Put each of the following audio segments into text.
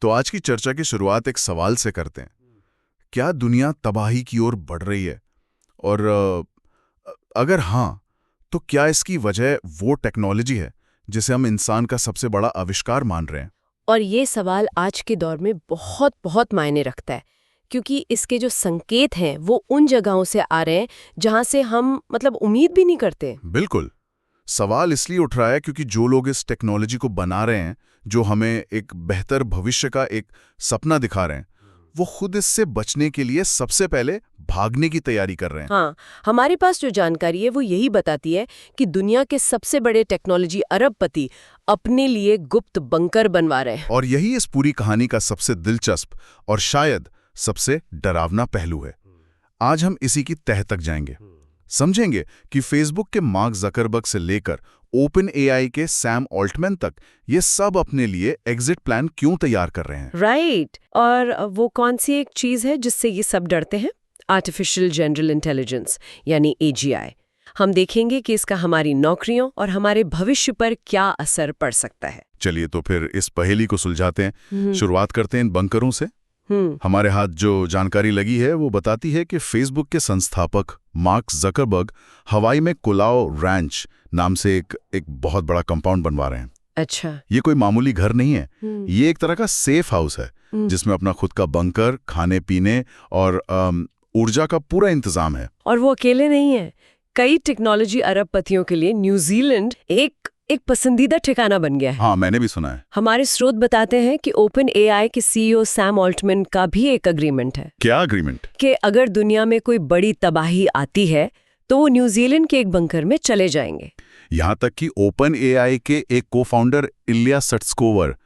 तो आज की चर्चा की शुरुआत एक सवाल से करते हैं। क्या दुनिया तबाही की ओर बढ़ रही है? और अगर हाँ, तो क्या इसकी वजह वो टेक्नोलॉजी है जिसे हम इंसान का सबसे बड़ा आविष्कार मान रहे हैं? और ये सवाल आज के दौर में बहुत बहुत मायने रखता है, क्योंकि इसके जो संकेत हैं वो उन जगहों से आ रहे हैं जहां से हम उम्मीद भी नहीं करते। बिल्कुल। सवाल इसलिए उठ रहा है क्योंकि जो लोग इस टेक्नोलॉजी को बना रहे हैं, जो हमें एक बेहतर भविष्य का एक सपना दिखा रहे हैं, वो खुद इससे बचने के लिए सबसे पहले भागने की तैयारी कर रहे हैं। हाँ, हमारे पास जो जानकारी है वो यही बताती है कि दुनिया के सबसे बड़े टेक्नोलॉजी अरबपति अपने लिए गुप्त बंकर बनवा रहे हैं। और यही इस पूरी कहानी का सबसे दिलचस्प और शायद सबसे डरावना पहलू है। आज हम इसी की तह तक जाएंगे, समझेंगे कि फेसबुक के मार्क जकरबर्ग से लेकर ओपन एआई के सैम ऑल्टमैन तक ये सब अपने लिए एग्जिट प्लान क्यों तैयार कर रहे हैं। राइट। और वो कौन सी एक चीज है जिससे ये सब डरते हैं? आर्टिफिशियल जनरल इंटेलिजेंस यानी AGI। हम देखेंगे कि इसका हमारी नौकरियों और हमारे भविष्य पर क्या असर पड़ सकता है। चलिए तो फिर इस पहेली को सुलझाते हैं। शुरुआत करते हैं इन बंकरों से। हमारे हाथ जो जानकारी लगी है वो बताती है कि फेसबुक के संस्थापक मार्क जकरबर्ग हवाई में कुलाओ रैंच नाम से एक बहुत बड़ा कंपाउंड बनवा रहे हैं। अच्छा। ये कोई मामूली घर नहीं है, ये एक तरह का सेफ हाउस है जिसमें अपना खुद का बंकर, खाने पीने और ऊर्जा का पूरा इंतजाम है। और वो अकेले नहीं है। कई टेक्नोलॉजी अरबपतियों के लिए न्यूजीलैंड एक पसंदीदा ठिकाना बन गया है। हाँ, मैंने भी सुना है। हमारे स्रोत बताते हैं कि ओपन एआई के CEO सैम ऑल्टमैन का भी एक अग्रीमेंट है। क्या अग्रीमेंट? कि अगर दुनिया में कोई बड़ी तबाही आती है तो वो न्यूजीलैंड के एक बंकर में चले जाएंगे। यहाँ तक कि ओपन एआई के एक को-फाउंडर इलिया सट्स्कोवर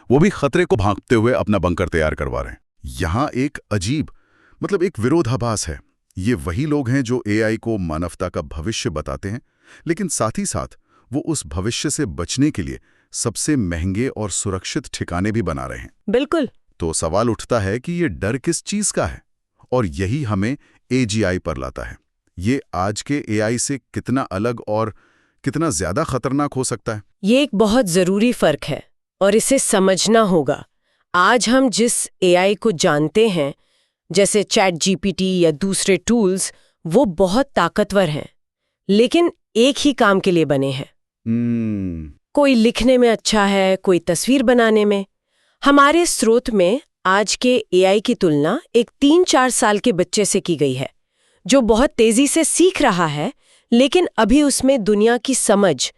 वो भी खतरे को भांपते हुए अपना बंकर तैयार करवा रहे हैं। यहाँ एक अजीब एक विरोधाभास है। ये वही लोग हैं जो एआई को मानवता का भविष्य बताते हैं, लेकिन साथ ही साथ वो उस भविष्य से बचने के लिए सबसे महंगे और सुरक्षित ठिकाने भी बना रहे हैं। बिल्कुल। तो सवाल उठता है कि ये डर किस चीज का है? और यही हमें AGI पर लाता है। ये आज के AI से कितना अलग और कितना ज्यादा खतरनाक हो सकता है? ये एक बहुत जरूरी फर्क है और इसे समझना होगा। आज हम जिस AI को जानते हैं, जैसे ChatGPT या दूसरे टूल्स, वो बहुत ताकतवर हैं, लेकिन एक ही काम के लिए बने हैं। कोई लिखने में अच्छा है, कोई तस्वीर बनाने में। हमारे स्रोत में आज के AI की तुलना एक 3-4 साल के बच्चे से की गई है, जो बहुत तेजी से सीख रहा है, लेकिन अभी उसमें दुनिया की समझ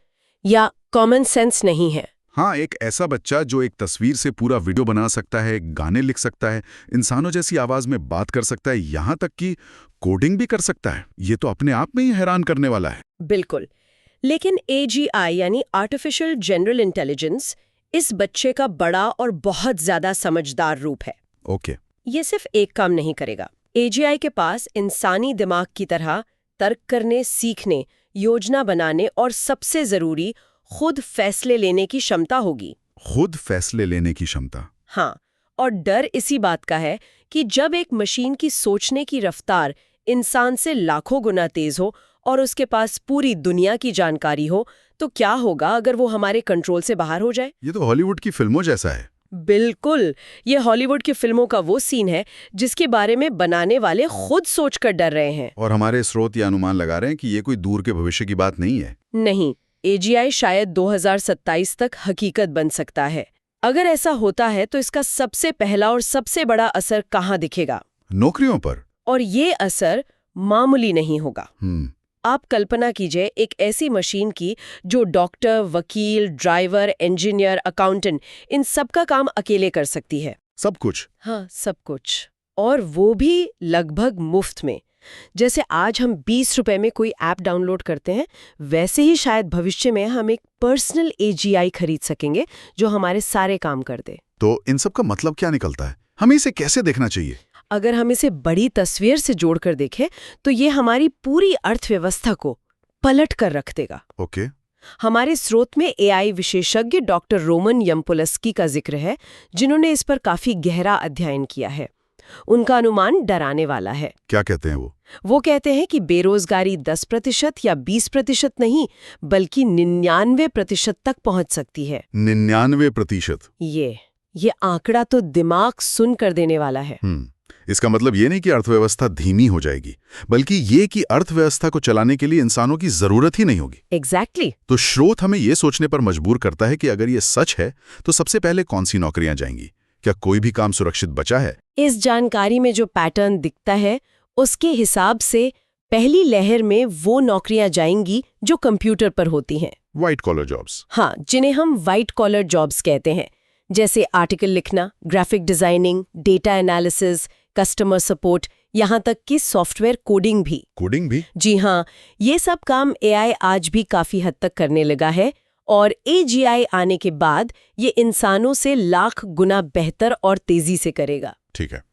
या कॉमन सेंस नहीं है। हाँ, एक ऐसा बच्चा जो एक तस्वीर से पूरा वीडियो बना सकता है, गाने लिख सकता है, इंसानों जैसी आवाज में बात कर सकता है, यहाँ तक कि कोडिंग भी कर सकता है। ये तो अपने आप में ही हैरान करने वाला है। बिल्कुल। लेकिन AGI यानी आर्टिफिशियल जनरल इंटेलिजेंस इस बच्चे का बड़ा और बहुत ज्यादा समझदार रूप है। ओके। ये सिर्फ एक काम नहीं करेगा। AGI के पास इंसानी दिमाग की तरह तर्क करने, सीखने, योजना बनाने और सबसे जरूरी खुद फैसले लेने की क्षमता होगी। खुद फैसले लेने की क्षमता? हाँ, और डर इसी बात का है कि जब एक मशीन की सोचने की रफ्तार इंसान से लाखों गुना तेज हो और उसके पास पूरी दुनिया की जानकारी हो, तो क्या होगा अगर वो हमारे कंट्रोल से बाहर हो जाए? ये तो हॉलीवुड की फिल्मों जैसा है। बिल्कुल। ये हॉलीवुड की फिल्मों का वो सीन है जिसके बारे में बनाने वाले खुद सोचकर डर रहे हैं। और हमारे स्रोत ये अनुमान लगा रहे हैं कि ये कोई दूर के भविष्य की बात नहीं है। नहीं, AGI शायद 2027 तक हकीकत बन सकता है। अगर ऐसा होता है तो इसका सबसे पहला और सबसे बड़ा असर कहाँ दिखेगा? नौकरियों पर। और ये असर मामूली नहीं होगा। आप कल्पना कीजिए एक ऐसी मशीन की जो डॉक्टर, वकील, ड्राइवर, इंजीनियर, अकाउंटेंट, इन सब का काम अकेले कर सकती है। सब कुछ? हाँ, सब कुछ। और वो भी लगभग मुफ्त में। जैसे आज हम 20 रुपए में कोई ऐप डाउनलोड करते हैं, वैसे ही शायद भविष्य में हम एक पर्सनल AGI खरीद सकेंगे जो हमारे सारे काम कर दे। तो इन सब का मतलब क्या निकलता है? हमें इसे कैसे देखना चाहिए? अगर हम इसे बड़ी तस्वीर से जोड़कर देखें तो ये हमारी पूरी अर्थव्यवस्था को पलट कर रख देगा। ओके। हमारे स्रोत में AI विशेषज्ञ डॉक्टर रोमन यम्पोलस्की का जिक्र है, जिन्होंने इस पर काफी गहरा अध्ययन किया है। उनका अनुमान डराने वाला है। क्या कहते हैं वो? वो कहते हैं कि बेरोजगारी 10% या 20% नहीं, बल्कि 99% तक पहुंच सकती है। 99%? ये आंकड़ा तो दिमाग सुन कर देने वाला है। इसका मतलब ये नहीं कि अर्थव्यवस्था धीमी हो जाएगी, बल्कि ये कि अर्थव्यवस्था को चलाने के लिए इंसानों की जरूरत ही नहीं होगी। एग्जैक्टली। तो स्रोत हमें ये सोचने पर मजबूर करता है कि अगर ये सच है तो सबसे पहले कौन सी नौकरियां जाएंगी? क्या कोई भी काम सुरक्षित बचा है? इस जानकारी में जो पैटर्न दिखता है उसके हिसाब से पहली लहर में वो नौकरियां जाएंगी जो कंप्यूटर पर होती हैं। White collar jobs. हाँ, जिन्हें हम व्हाइट कॉलर जॉब्स कहते हैं, जैसे आर्टिकल लिखना, graphic designing, data analysis, customer support, यहाँ तक कि सॉफ्टवेयर कोडिंग भी। कोडिंग भी? जी हाँ, ये सब काम एआई आज भी काफी हद तक करने लगा है और एजीआई आने के बाद ये इंसानों से लाख गुना बेहतर और तेजी से करेगा। ठीक है,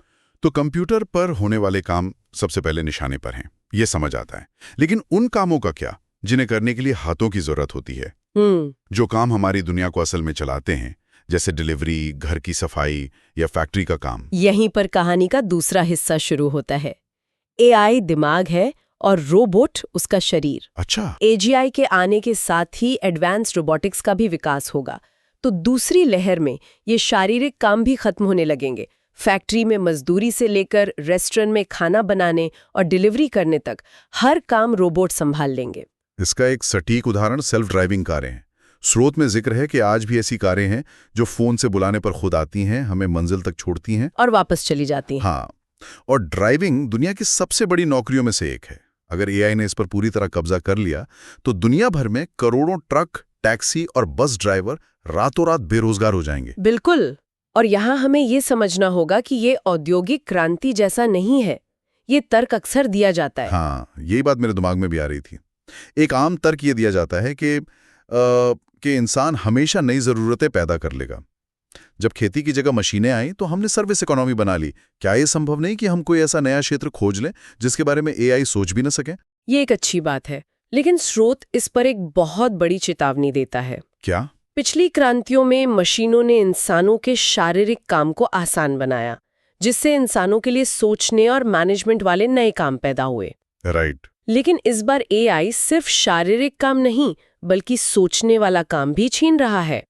तो कंप्यूटर पर होने वाले काम सबसे पहले निशाने पर हैं, ये समझ आता है। लेकिन उन कामों का क्या जिन्हें करने के लिए हाथों की जरूरत होती है? जो काम हमारी दुनिया को असल में चलाते हैं, जैसे डिलीवरी, घर की सफाई या फैक्ट्री का काम। यहीं पर कहानी का दूसरा हिस्सा शुरू होता है। एआई दिमाग है और रोबोट उसका शरीर। अच्छा। एजीआई के आने के साथ ही एडवांस रोबोटिक्स का भी विकास होगा। तो दूसरी लहर में ये शारीरिक काम भी खत्म होने लगेंगे। फैक्ट्री में मजदूरी से लेकर रेस्टोरेंट में खाना बनाने और डिलीवरी करने तक हर काम रोबोट संभाल लेंगे। इसका एक सटीक उदाहरण सेल्फ ड्राइविंग कारें हैं। स्रोत में जिक्र है कि आज भी ऐसी कारें हैं जो फोन से बुलाने पर खुद आती हैं, हमें मंजिल तक छोड़ती हैं और वापस चली जाती हैं। हाँ, और ड्राइविंग दुनिया की सबसे बड़ी नौकरियों में से एक है। अगर एआई ने इस पर पूरी तरह कब्जा कर लिया तो दुनिया भर में करोड़ों ट्रक, टैक्सी और बस ड्राइवर रातों रात बेरोजगार हो जाएंगे। बिल्कुल। और यहाँ हमें ये समझना होगा कि ये औद्योगिक क्रांति जैसा नहीं है। ये तर्क अक्सर दिया जाता है। हाँ, यही बात मेरे दिमाग में भी आ रही थी। एक आम तर्क ये दिया जाता है कि इंसान हमेशा नई ज़रूरतें पैदा कर लेगा। जब खेती की जगह मशीनें आई तो हमने सर्विस इकोनॉमी बना ली। क्या ये संभव नहीं कि हम कोई ऐसा नया क्षेत्र खोज लें जिसके बारे में एआई सोच भी न सके? ये एक अच्छी बात है, लेकिन स्रोत इस पर एक बहुत बड़ी चेतावनी देता है। क्या? पिछली क्रांतियों में मशीनों ने इंसानों के शारीरिक काम को आसान बनाया, जिससे इंसानों के लिए सोचने और मैनेजमेंट वाले नए काम पैदा हुए। राइट। लेकिन इस बार एआई सिर्फ शारीरिक काम नहीं बल्कि सोचने वाला काम भी छीन रहा है।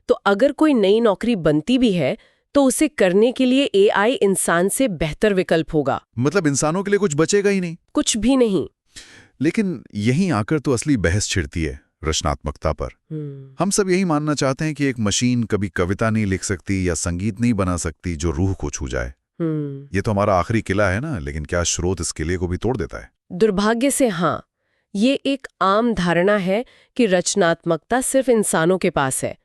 तो अगर कोई नई नौकरी बनती भी है तो उसे करने के लिए एआई इंसान से बेहतर विकल्प होगा। मतलब इंसानों के लिए कुछ बचेगा ही नहीं? कुछ भी नहीं। लेकिन यहीं आकर तो असली बहस छिड़ती है रचनात्मकता पर। हम सब यही मानना चाहते हैं कि एक मशीन कभी कविता नहीं लिख सकती या संगीत नहीं बना सकती जो रूह को छू जाए। ये तो हमारा आखिरी किला है ना, लेकिन क्या स्रोत इस किले को भी तोड़ देता है? दुर्भाग्य से हाँ। ये एक आम धारणा है कि रचनात्मकता सिर्फ इंसानों के पास है,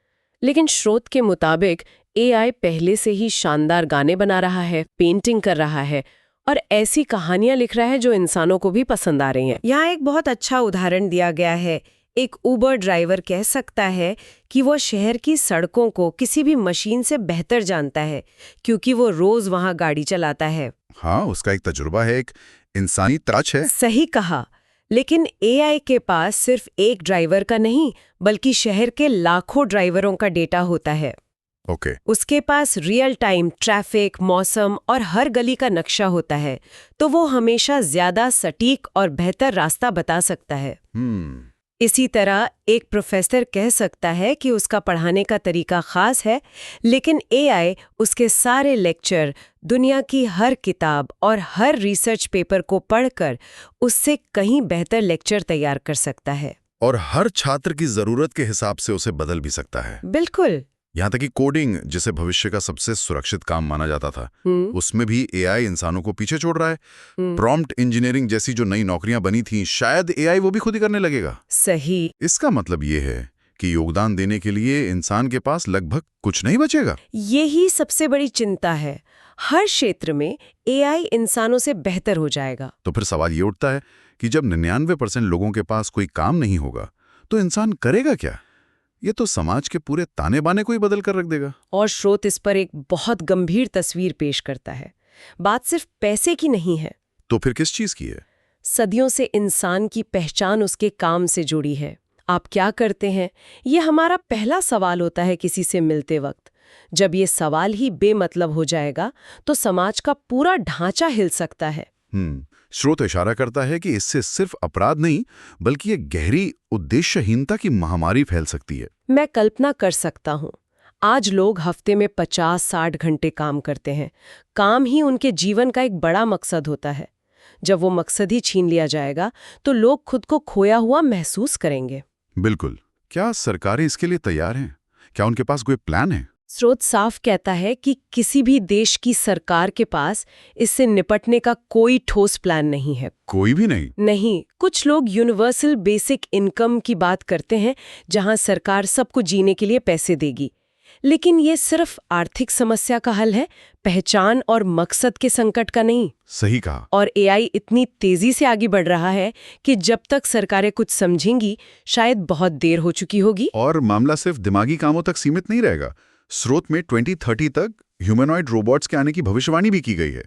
लेकिन स्रोत के मुताबिक एआई पहले से ही शानदार गाने बना रहा है, पेंटिंग कर रहा है और ऐसी कहानियां लिख रहा है जो इंसानों को भी पसंद आ रही हैं। यहाँ एक बहुत अच्छा उदाहरण दिया गया है। एक उबर ड्राइवर कह सकता है कि वो शहर की सड़कों को किसी भी मशीन से बेहतर जानता है क्योंकि वो रोज वहां गाड़ी चलाता है। हाँ, उसका एक तजुर्बा है, एक इंसानी टच है। सही कहा। लेकिन एआई के पास सिर्फ एक ड्राइवर का नहीं बल्कि शहर के लाखों ड्राइवरों का डेटा होता है। ओके। उसके पास रियल टाइम ट्रैफिक, मौसम और हर गली का नक्शा होता है, तो वो हमेशा ज्यादा सटीक और बेहतर रास्ता बता सकता है। इसी तरह एक प्रोफेसर कह सकता है कि उसका पढ़ाने का तरीका खास है, लेकिन एआई उसके सारे लेक्चर, दुनिया की हर किताब और हर रिसर्च पेपर को पढ़कर उससे कहीं बेहतर लेक्चर तैयार कर सकता है और हर छात्र की जरूरत के हिसाब से उसे बदल भी सकता है। बिल्कुल। यहाँ तक कि कोडिंग, जिसे भविष्य का सबसे सुरक्षित काम माना जाता था, उसमें भी एआई इंसानों को पीछे छोड़ रहा है। प्रॉम्प्ट इंजीनियरिंग जैसी जो नई नौकरियां बनी थी, शायद एआई वो भी खुद ही करने लगेगा। सही। इसका मतलब ये है कि योगदान देने के लिए इंसान के पास लगभग कुछ नहीं बचेगा। यही सबसे बड़ी चिंता है। हर क्षेत्र में एआई इंसानों से बेहतर हो जाएगा। तो फिर सवाल ये उठता है कि जब 99% लोगों के पास कोई काम नहीं होगा तो इंसान करेगा क्या? ये तो समाज के पूरे ताने बाने को ही बदल कर रख देगा। और स्रोत इस पर एक बहुत गंभीर तस्वीर पेश करता है। बात सिर्फ पैसे की नहीं है। तो फिर किस चीज की है? सदियों से इंसान की पहचान उसके काम से जुड़ी है। आप क्या करते हैं, ये हमारा पहला सवाल होता है किसी से मिलते वक्त। जब ये सवाल ही बेमतलब हो जाएगा तो समाज का पूरा ढांचा हिल सकता है। स्रोत इशारा करता है कि इससे सिर्फ अपराध नहीं बल्कि एक गहरी उद्देश्यहीनता की महामारी फैल सकती है। मैं कल्पना कर सकता हूँ। आज लोग हफ्ते में 50-60 घंटे काम करते हैं। काम ही उनके जीवन का एक बड़ा मकसद होता है। जब वो मकसद ही छीन लिया जाएगा तो लोग खुद को खोया हुआ महसूस करेंगे। बिल्कुल। क्या सरकारें इसके लिए तैयार हैं? क्या उनके पास कोई प्लान है? स्रोत साफ कहता है कि किसी भी देश की सरकार के पास इससे निपटने का कोई ठोस प्लान नहीं है। कोई भी नहीं? नहीं, कुछ लोग यूनिवर्सल बेसिक इनकम की बात करते हैं, जहां सरकार सबको जीने के लिए पैसे देगी। लेकिन ये सिर्फ आर्थिक समस्या का हल है, पहचान और मकसद के संकट का नहीं। सही कहा। और एआई इतनी तेजी से आगे बढ़ रहा है कि जब तक सरकारें कुछ समझेंगी, शायद बहुत देर हो चुकी होगी। और मामला सिर्फ दिमागी कामों तक सीमित नहीं रहेगा। स्रोत में 2030 तक ह्यूमनॉइड रोबोट्स के आने की भविष्यवाणी भी की गई है।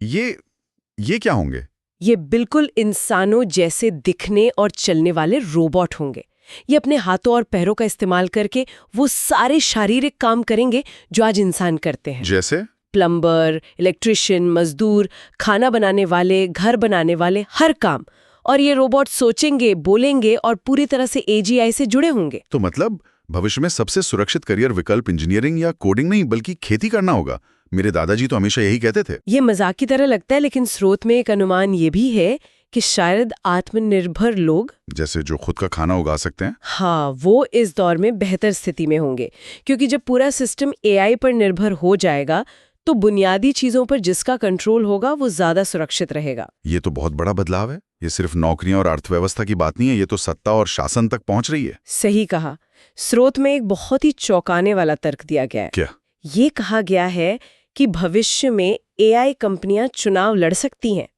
ये क्या होंगे? ये बिल्कुल इंसानों जैसे दिखने और चलने वाले रोबोट होंगे। ये अपने हाथों और पैरों का इस्तेमाल करके वो सारे शारीरिक काम करेंगे जो आज इंसान करते हैं। जैसे? प्लम्बर, इलेक्ट्रिशियन, मजदूर, खाना बनाने वाले, घर बनाने वाले, हर काम। और ये रोबोट सोचेंगे, बोलेंगे और पूरी तरह से एजीआई से जुड़े होंगे। तो मतलब भविष्य में सबसे सुरक्षित करियर विकल्प इंजीनियरिंग या कोडिंग नहीं बल्कि खेती करना होगा। मेरे दादाजी तो हमेशा यही कहते थे। ये मजाक की तरह लगता है, लेकिन स्रोत में एक अनुमान ये भी है कि शायद आत्मनिर्भर लोग, जैसे जो खुद का खाना उगा सकते हैं, हाँ, वो इस दौर में बेहतर स्थिति में होंगे। क्योंकि जब पूरा सिस्टम एआई पर निर्भर हो जाएगा तो बुनियादी चीजों पर जिसका कंट्रोल होगा वो ज्यादा सुरक्षित रहेगा। ये तो बहुत बड़ा बदलाव है। ये सिर्फ नौकरियां और अर्थव्यवस्था की बात नहीं है, ये तो सत्ता और शासन तक पहुंच रही है। सही कहा। स्रोत में एक बहुत ही चौंकाने वाला तर्क दिया गया है। क्या? ये कहा गया है कि भविष्य में एआई कंपनियां चुनाव लड़ सकती हैं।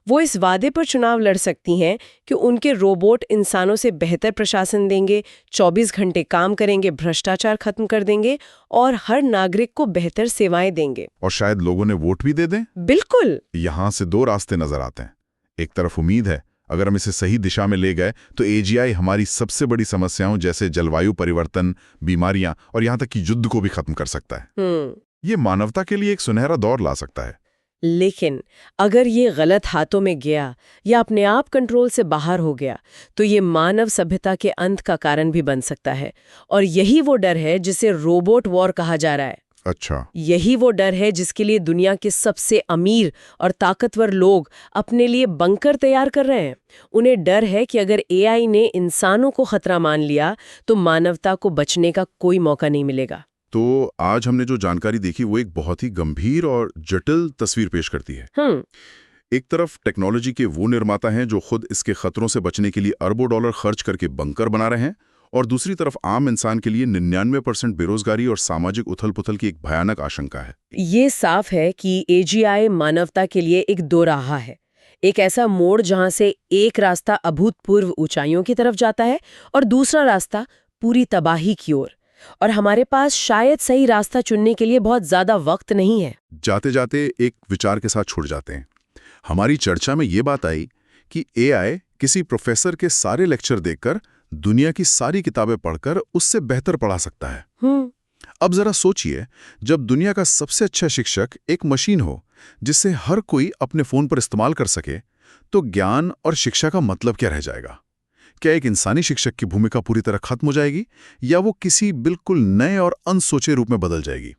वो इस वादे पर चुनाव लड़ सकती हैं कि उनके रोबोट इंसानों से बेहतर प्रशासन देंगे, 24 घंटे काम करेंगे, भ्रष्टाचार खत्म कर देंगे और हर नागरिक को बेहतर सेवाएं देंगे। और शायद लोगों ने वोट भी दे दें। बिल्कुल। यहां से दो रास्ते नजर आते हैं। एक तरफ उम्मीद है, अगर हम इसे सही दिशा में ले गए तो एजीआई हमारी सबसे बड़ी समस्याओं जैसे जलवायु परिवर्तन, बीमारियां और यहां तक कि युद्ध को भी खत्म कर सकता है। ये मानवता के लिए एक सुनहरा दौर ला सकता है। लेकिन अगर ये गलत हाथों में गया या अपने आप कंट्रोल से बाहर हो गया तो ये मानव सभ्यता के अंत का कारण भी बन सकता है। और यही वो डर है जिसे रोबोट वॉर कहा जा रहा है। अच्छा। यही वो डर है जिसके लिए दुनिया के सबसे अमीर और ताकतवर लोग अपने लिए बंकर तैयार कर रहे हैं। उन्हें डर है कि अगर एआई ने इंसानों को खतरा मान लिया तो मानवता को बचने का कोई मौका नहीं मिलेगा। तो आज हमने जो जानकारी देखी वो एक बहुत ही गंभीर और जटिल तस्वीर पेश करती है। एक तरफ टेक्नोलॉजी के वो निर्माता हैं जो खुद इसके खतरों से बचने के लिए अरबों डॉलर खर्च करके बंकर बना रहे हैं, और दूसरी तरफ आम इंसान के लिए 99% बेरोजगारी और सामाजिक उथल-पुथल की एक भयानक आशंका है। ये साफ है कि एजीआई मानवता के लिए एक दोराहा है। एक ऐसा मोड़ जहां से एक रास्ता अभूतपूर्व ऊंचाइयों की तरफ जाता है और दूसरा रास्ता पूरी तबाही की ओर। और हमारे पास शायद सही रास्ता चुनने के लिए बहुत ज्यादा वक्त नहीं है। जाते जाते एक विचार के साथ छुड़ जाते हैं। हमारी चर्चा में ये बात आई कि एआई किसी प्रोफेसर के सारे लेक्चर देखकर, दुनिया की सारी किताबें पढ़कर उससे बेहतर पढ़ा सकता है। अब जरा सोचिए, जब दुनिया का सबसे अच्छा शिक्षक एक मशीन हो जिसे हर कोई अपने फोन पर इस्तेमाल कर सके, तो ज्ञान और शिक्षा का मतलब क्या रह जाएगा? क्या एक इंसानी शिक्षक की भूमिका पूरी तरह खत्म हो जाएगी या वो किसी बिल्कुल नए और अनसोचे रूप में बदल जाएगी?